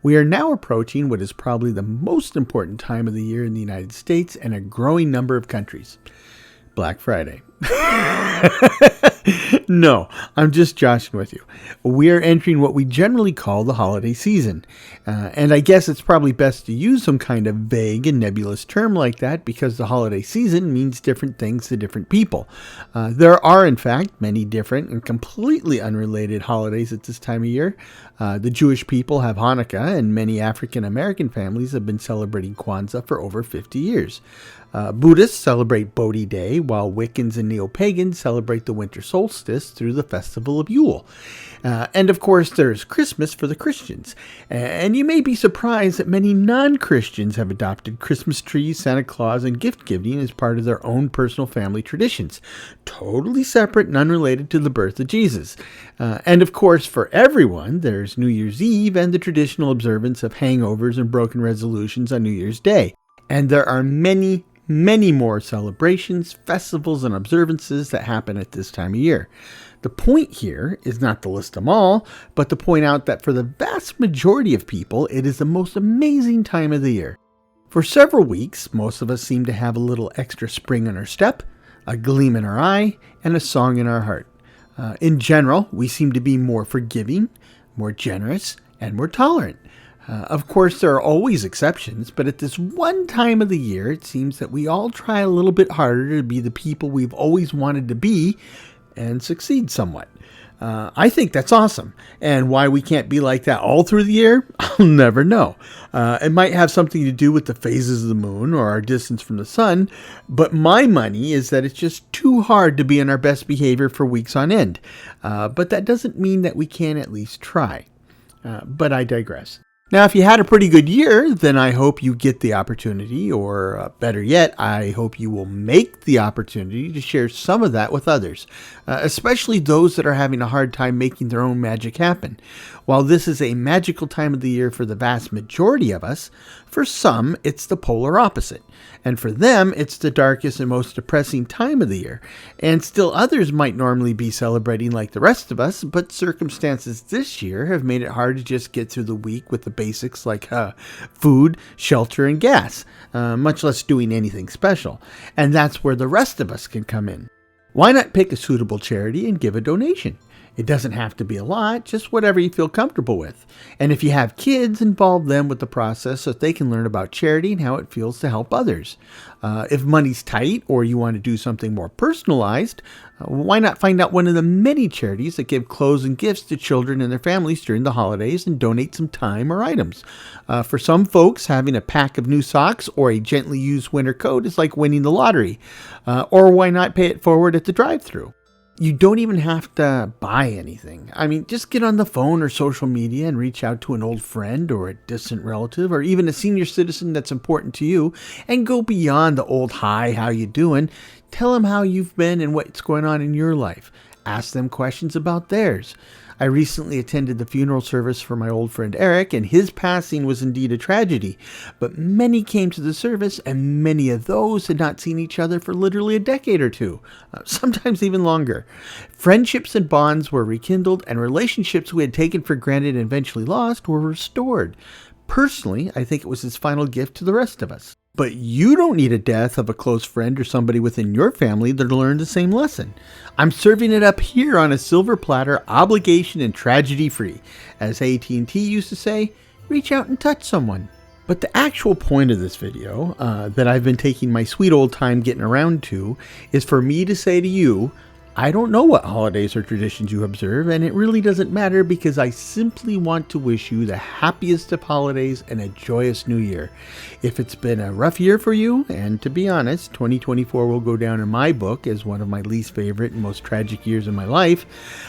We are now approaching what is probably the most important time of the year in the United States and a growing number of countries. Black Friday. No, I'm just joshing with you. We are entering what we generally call the holiday season. And I guess it's probably best to use some kind of vague and nebulous term like that because the holiday season means different things to different people. There are, in fact, many different and completely unrelated holidays at this time of year. The Jewish people have Hanukkah, and many African American families have been celebrating Kwanzaa for over 50 years. Buddhists celebrate Bodhi Day, while Wiccans and Neo-Pagans celebrate the winter solstice through the festival of Yule. And of course, there's Christmas for the Christians. And you may be surprised that many non-Christians have adopted Christmas trees, Santa Claus, and gift giving as part of their own personal family traditions, totally separate and unrelated to the birth of Jesus. And of course, for everyone, there's New Year's Eve and the traditional observance of hangovers and broken resolutions on New Year's Day. And there are many more celebrations, festivals, and observances that happen at this time of year. The point here is not to list them all, but to point out that for the vast majority of people, it is the most amazing time of the year. For several weeks, most of us seem to have a little extra spring in our step, a gleam in our eye, and a song in our heart. In general, we seem to be more forgiving, more generous, and more tolerant. Of course, there are always exceptions, but at this one time of the year, it seems that we all try a little bit harder to be the people we've always wanted to be and succeed somewhat. I think that's awesome. And why we can't be like that all through the year, I'll never know. It might have something to do with the phases of the moon or our distance from the sun, but my money is that it's just too hard to be in our best behavior for weeks on end. But that doesn't mean that we can't at least try. But I digress. Now, if you had a pretty good year, then I hope you get the opportunity, or better yet, I hope you will make the opportunity to share some of that with others, especially those that are having a hard time making their own magic happen. While this is a magical time of the year for the vast majority of us, for some, it's the polar opposite. And for them, it's the darkest and most depressing time of the year. And still others might normally be celebrating like the rest of us, but circumstances this year have made it hard to just get through the week with the basics like food, shelter, and gas, much less doing anything special. And that's where the rest of us can come in. Why not pick a suitable charity and give a donation? It doesn't have to be a lot, just whatever you feel comfortable with. And if you have kids, involve them with the process so that they can learn about charity and how it feels to help others. If money's tight or you want to do something more personalized, why not find out one of the many charities that give clothes and gifts to children and their families during the holidays and donate some time or items. For some folks, having a pack of new socks or a gently used winter coat is like winning the lottery. Or why not pay it forward at the drive-thru? You don't even have to buy anything. I mean, just get on the phone or social media and reach out to an old friend or a distant relative or even a senior citizen that's important to you and go beyond the old hi, how you doing? Tell them how you've been and what's going on in your life. Ask them questions about theirs. I recently attended the funeral service for my old friend Eric, and his passing was indeed a tragedy. But many came to the service, and many of those had not seen each other for literally a decade or two, sometimes even longer. Friendships and bonds were rekindled, and relationships we had taken for granted and eventually lost were restored. Personally, I think it was his final gift to the rest of us. But you don't need a death of a close friend or somebody within your family to learn the same lesson. I'm serving it up here on a silver platter, obligation and tragedy free. As AT&T used to say, reach out and touch someone. But the actual point of this video, that I've been taking my sweet old time getting around to, is for me to say to you, I don't know what holidays or traditions you observe, and it really doesn't matter because I simply want to wish you the happiest of holidays and a joyous new year. If it's been a rough year for you, and to be honest, 2024 will go down in my book as one of my least favorite and most tragic years in my life,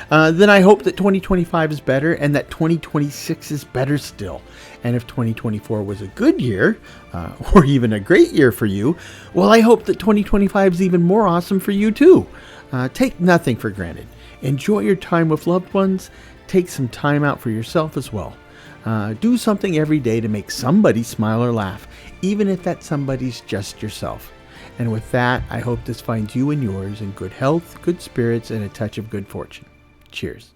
then I hope that 2025 is better and that 2026 is better still. And if 2024 was a good year, or even a great year for you, well, I hope that 2025 is even more awesome for you too. Take nothing for granted. Enjoy your time with loved ones. Take some time out for yourself as well. Do something every day to make somebody smile or laugh, even if that somebody's just yourself. And with that, I hope this finds you and yours in good health, good spirits, and a touch of good fortune. Cheers.